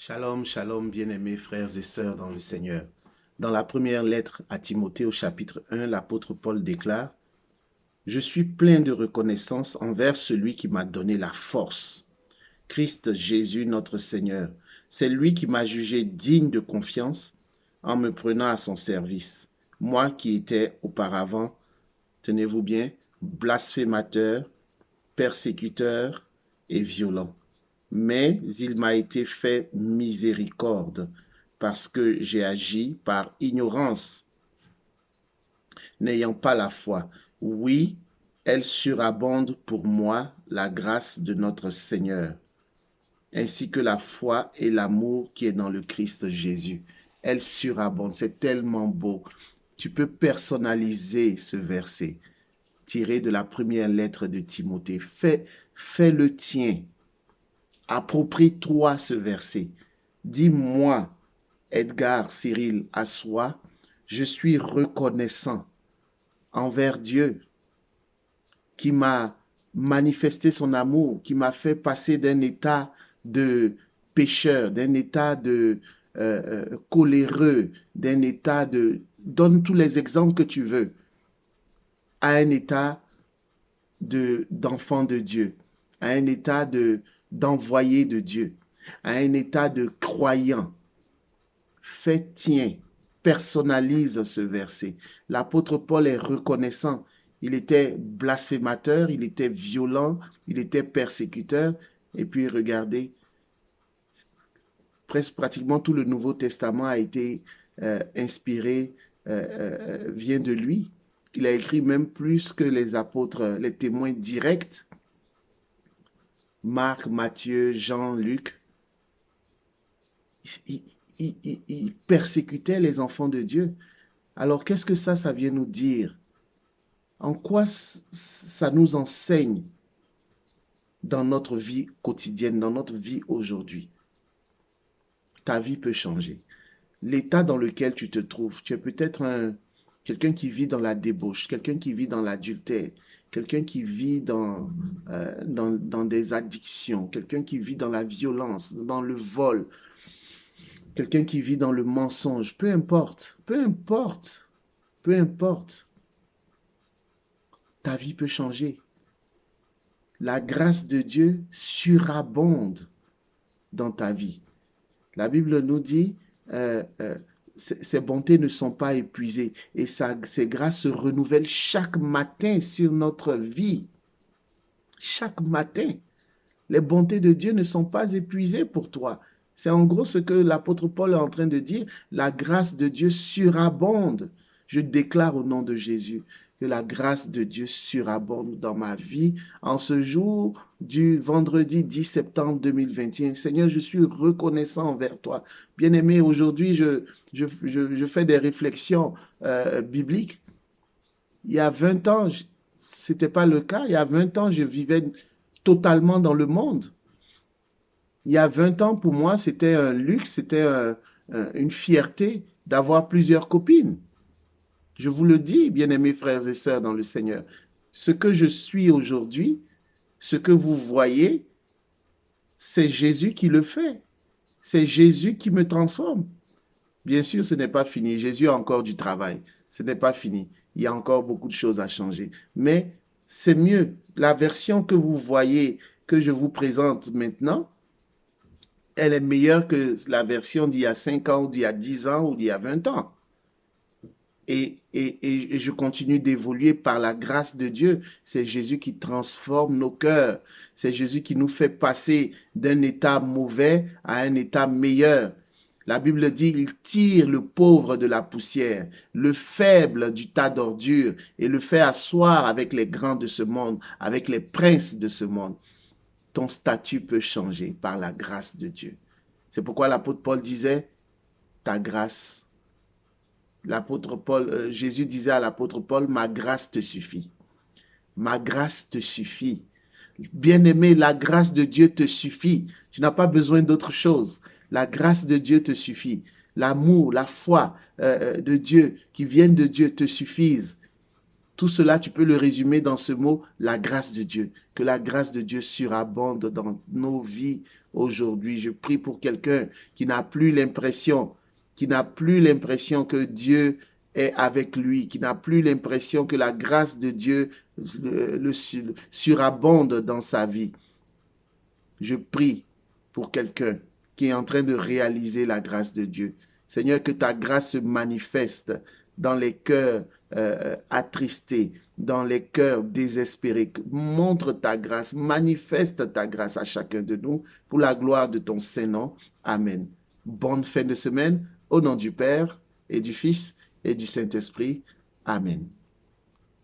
Shalom, shalom, bien-aimés frères et sœurs dans le Seigneur. Dans la première lettre à Timothée au chapitre 1, l'apôtre Paul déclare: « Je suis plein de reconnaissance envers celui qui m'a donné la force, Christ Jésus notre Seigneur. C'est lui qui m'a jugé digne de confiance en me prenant à son service. Moi qui étais auparavant, tenez-vous bien, blasphémateur, persécuteur et violent. Mais il m'a été fait miséricorde parce que j'ai agi par ignorance, n'ayant pas la foi. Oui, elle surabonde pour moi la grâce de notre Seigneur, ainsi que la foi et l'amour qui est dans le Christ Jésus. Elle surabonde, c'est tellement beau. Tu peux personnaliser ce verset tiré de la première lettre de Timothée. Fais le tien. Approprie-toi ce verset. Dis-moi, Edgar Cyril Assois, je suis reconnaissant envers Dieu qui m'a manifesté son amour, qui m'a fait passer d'un état de pécheur, d'un état de coléreux, d'un état de... Donne tous les exemples que tu veux, à un état d'enfant de Dieu, à un état d'envoyé de Dieu, à un état de croyant. Fais tien, personnalise ce verset. L'apôtre Paul est reconnaissant. Il était blasphémateur, il était violent, il était persécuteur. Et puis regardez, presque pratiquement tout le Nouveau Testament a été inspiré, vient de lui. Il a écrit même plus que les apôtres, les témoins directs. Marc, Matthieu, Jean, Luc. Il persécutait les enfants de Dieu. Alors, qu'est-ce que ça vient nous dire? En quoi ça nous enseigne dans notre vie quotidienne, dans notre vie aujourd'hui? Ta vie peut changer. L'état dans lequel tu te trouves, tu es peut-être quelqu'un qui vit dans la débauche, quelqu'un qui vit dans l'adultère, quelqu'un qui vit dans des addictions, quelqu'un qui vit dans la violence, dans le vol, quelqu'un qui vit dans le mensonge, peu importe, peu importe, peu importe, ta vie peut changer. La grâce de Dieu surabonde dans ta vie. La Bible nous dit, ses bontés ne sont pas épuisées et ses grâces se renouvellent chaque matin sur notre vie. Chaque matin, les bontés de Dieu ne sont pas épuisées pour toi. C'est en gros ce que l'apôtre Paul est en train de dire. La grâce de Dieu surabonde. Je déclare au nom de Jésus que la grâce de Dieu surabonde dans ma vie en ce jour du vendredi 10 septembre 2021. Seigneur, je suis reconnaissant envers toi. Bien-aimé, aujourd'hui, je fais des réflexions bibliques. Il y a 20 ans, ce n'était pas le cas. Il y a 20 ans, je vivais totalement dans le monde. Il y a 20 ans, pour moi, c'était un luxe, c'était une fierté d'avoir plusieurs copines. Je vous le dis, bien-aimés frères et sœurs dans le Seigneur, ce que je suis aujourd'hui, ce que vous voyez, c'est Jésus qui le fait. C'est Jésus qui me transforme. Bien sûr, ce n'est pas fini. Jésus a encore du travail. Ce n'est pas fini. Il y a encore beaucoup de choses à changer. Mais c'est mieux. La version que vous voyez, que je vous présente maintenant, elle est meilleure que la version d'il y a 5 ans, ou d'il y a 10 ans, ou d'il y a 20 ans. Et je continue d'évoluer par la grâce de Dieu. C'est Jésus qui transforme nos cœurs. C'est Jésus qui nous fait passer d'un état mauvais à un état meilleur. La Bible dit, il tire le pauvre de la poussière, le faible du tas d'ordures et le fait asseoir avec les grands de ce monde, avec les princes de ce monde. Ton statut peut changer par la grâce de Dieu. C'est pourquoi l'apôtre Paul disait, ta grâce. L'apôtre Paul, Jésus disait à l'apôtre Paul, ma grâce te suffit. Ma grâce te suffit. Bien-aimé, la grâce de Dieu te suffit. Tu n'as pas besoin d'autre chose. La grâce de Dieu te suffit. L'amour, la foi de Dieu qui viennent de Dieu te suffisent. Tout cela, tu peux le résumer dans ce mot, la grâce de Dieu. Que la grâce de Dieu surabonde dans nos vies aujourd'hui. Je prie pour quelqu'un qui n'a plus l'impression, que Dieu est avec lui, qui n'a plus l'impression que la grâce de Dieu surabonde dans sa vie. Je prie pour quelqu'un qui est en train de réaliser la grâce de Dieu. Seigneur, que ta grâce se manifeste dans les cœurs attristés, dans les cœurs désespérés. Montre ta grâce, manifeste ta grâce à chacun de nous pour la gloire de ton Saint-Nom. Amen. Bonne fin de semaine au nom du Père et du Fils et du Saint-Esprit. Amen.